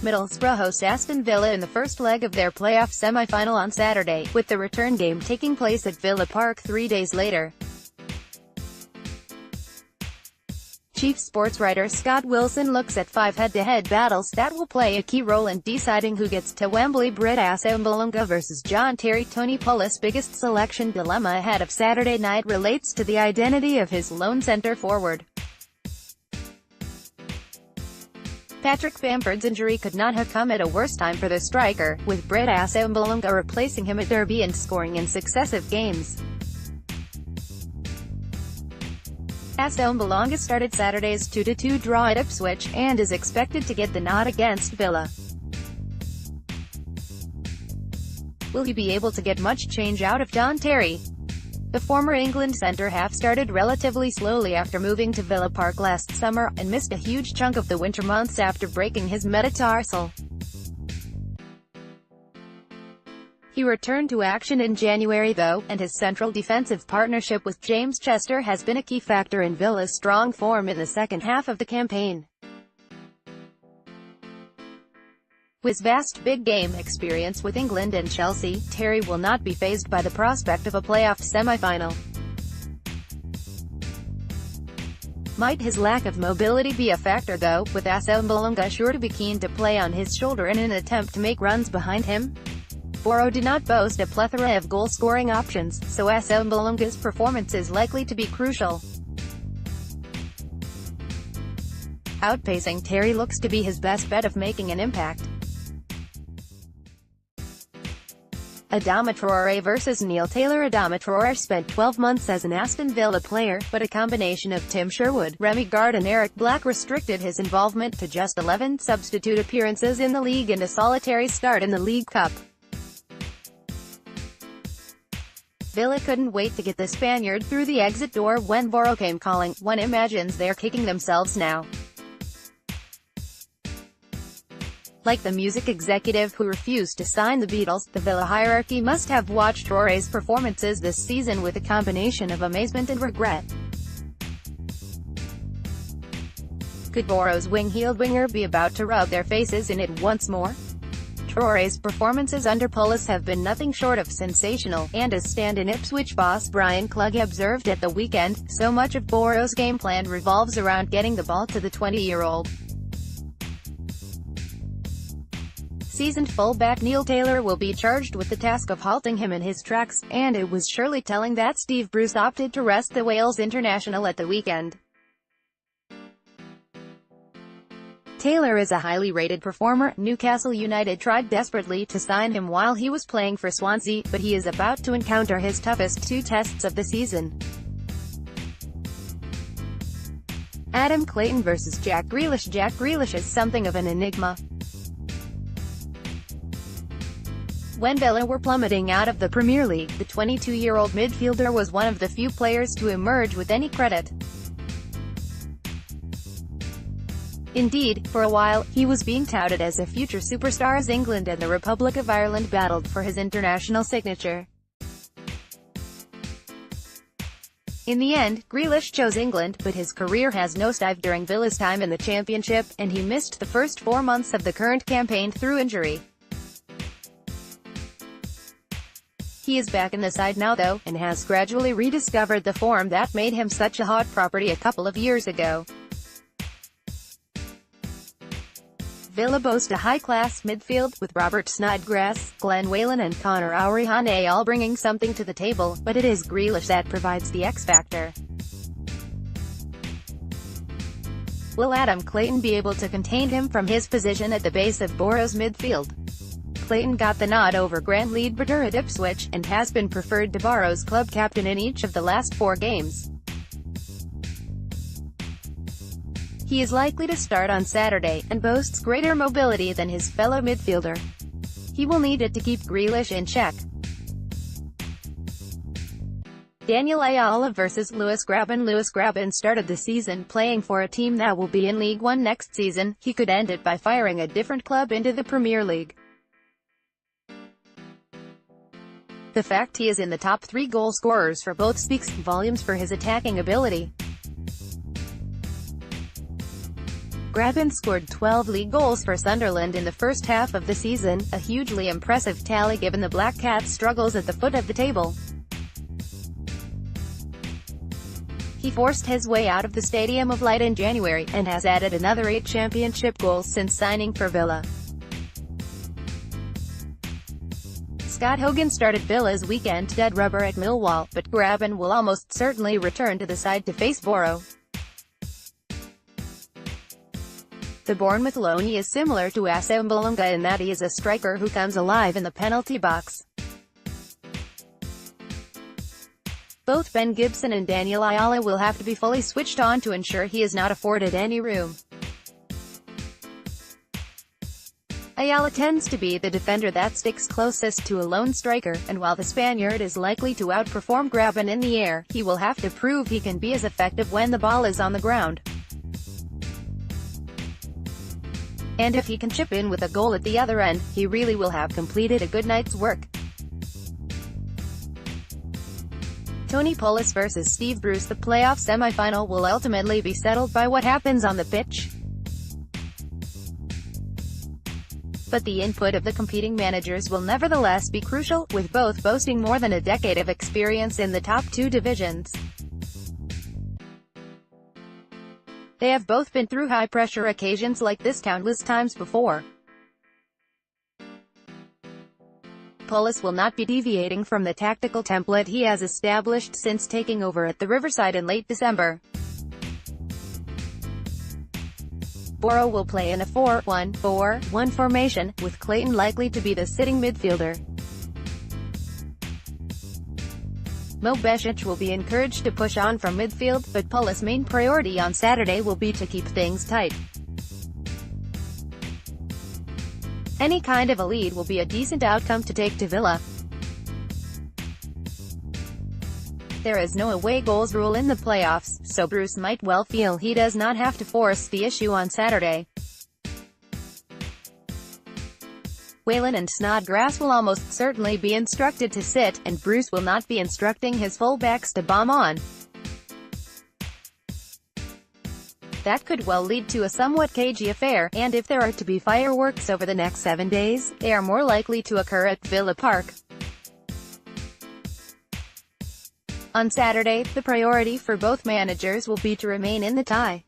Middlesbrough host Aston Villa in the first leg of their playoff semi-final on Saturday, with the return game taking place at Villa Park 3 days later. Chief sports writer Scott Wilson looks at 5 head-to-head battles that will play a key role in deciding who gets to Wembley Britt Assombalonga versus John Terry Tony Pulis. Biggest selection dilemma ahead of Saturday night relates to the identity of his lone centre-forward. Patrick Bamford's injury could not have come at a worse time for the striker, with Britt Assombalonga replacing him at Derby and scoring in successive games. Assombalonga started Saturday's 2-2 draw at Ipswich, and is expected to get the nod against Villa. Will he be able to get much change out of John Terry? The former England centre-half started relatively slowly after moving to Villa Park last summer, and missed a huge chunk of the winter months after breaking his metatarsal. He returned to action in January though, and his central defensive partnership with James Chester has been a key factor in Villa's strong form in the second half of the campaign. With his vast big-game experience with England and Chelsea, Terry will not be fazed by the prospect of a playoff semi-final. Might his lack of mobility be a factor though, with Assombalonga sure to be keen to play on his shoulder in an attempt to make runs behind him? Boro did not boast a plethora of goal-scoring options, so Assombalonga's performance is likely to be crucial. Outpacing Terry looks to be his best bet of making an impact. Adama Traoré versus Neil Taylor. Adama Traoré spent 12 months as an Aston Villa player, but a combination of Tim Sherwood, Remy Gard and Eric Black restricted his involvement to just 11 substitute appearances in the league and a solitary start in the League Cup. Villa couldn't wait to get the Spaniard through the exit door when Boro came calling. One imagines they're kicking themselves now. Like the music executive who refused to sign the Beatles, the Villa hierarchy must have watched Traoré's performances this season with a combination of amazement and regret. Could Boro's wing-heeled winger be about to rub their faces in it once more? Traoré's performances under Pulis have been nothing short of sensational, and as stand-in Ipswich boss Brian Clough observed at the weekend, so much of Boro's game plan revolves around getting the ball to the 20-year-old. Seasoned fullback Neil Taylor will be charged with the task of halting him in his tracks, and it was surely telling that Steve Bruce opted to rest the Wales international at the weekend. Taylor is a highly rated performer. Newcastle United tried desperately to sign him while he was playing for Swansea, but he is about to encounter his toughest 2 tests of the season. Adam Clayton versus Jack Grealish. Jack Grealish is something of an enigma. When Villa were plummeting out of the Premier League, the 22-year-old midfielder was one of the few players to emerge with any credit. Indeed, for a while, he was being touted as a future superstar as England and the Republic of Ireland battled for his international signature. In the end, Grealish chose England, but his career has nosedived during Villa's time in the Championship, and he missed the first 4 months of the current campaign through injury. He is back in the side now though, and has gradually rediscovered the form that made him such a hot property a couple of years ago. Villa boast a high-class midfield, with Robert Snodgrass, Glenn Whelan and Conor Auriane all bringing something to the table, but it is Grealish that provides the X-factor. Will Adam Clayton be able to contain him from his position at the base of Boro's midfield? Clayton got the nod over Grant Leadbitter at Ipswich, and has been preferred to Boro's club captain in each of the last 4 games. He is likely to start on Saturday, and boasts greater mobility than his fellow midfielder. He will need it to keep Grealish in check. Daniel Ayala versus Lewis Grabban. Lewis Grabban started the season playing for a team that will be in League One next season. He could end it by firing a different club into the Premier League. The fact he is in the top 3 goal scorers for both speaks volumes for his attacking ability. Graben scored 12 league goals for Sunderland in the first half of the season, a hugely impressive tally given the Black Cats' struggles at the foot of the table. He forced his way out of the Stadium of Light in January, and has added another 8 championship goals since signing for Villa. Scott Hogan started Villa's weekend dead rubber at Millwall, but Graben will almost certainly return to the side to face Boro. The Bournemouth loanee is similar to Assombalonga in that he is a striker who comes alive in the penalty box. Both Ben Gibson and Daniel Ayala will have to be fully switched on to ensure he is not afforded any room. Ayala tends to be the defender that sticks closest to a lone striker, and while the Spaniard is likely to outperform Graben in the air, he will have to prove he can be as effective when the ball is on the ground. And if he can chip in with a goal at the other end, he really will have completed a good night's work. Tony Pulis vs Steve Bruce. The playoff semi-final will ultimately be settled by what happens on the pitch. But the input of the competing managers will nevertheless be crucial, with both boasting more than a decade of experience in the top 2 divisions. They have both been through high-pressure occasions like this countless times before. Pulis will not be deviating from the tactical template he has established since taking over at the Riverside in late December. Boro will play in a 4-1-4-1 formation, with Clayton likely to be the sitting midfielder. Mo Besic will be encouraged to push on from midfield, but Pulis' main priority on Saturday will be to keep things tight. Any kind of a lead will be a decent outcome to take to Villa. There is no away goals rule in the playoffs, so Bruce might well feel he does not have to force the issue on Saturday. Whelan and Snodgrass will almost certainly be instructed to sit, and Bruce will not be instructing his fullbacks to bomb on. That could well lead to a somewhat cagey affair, and if there are to be fireworks over the next 7 days, they are more likely to occur at Villa Park. On Saturday, the priority for both managers will be to remain in the tie.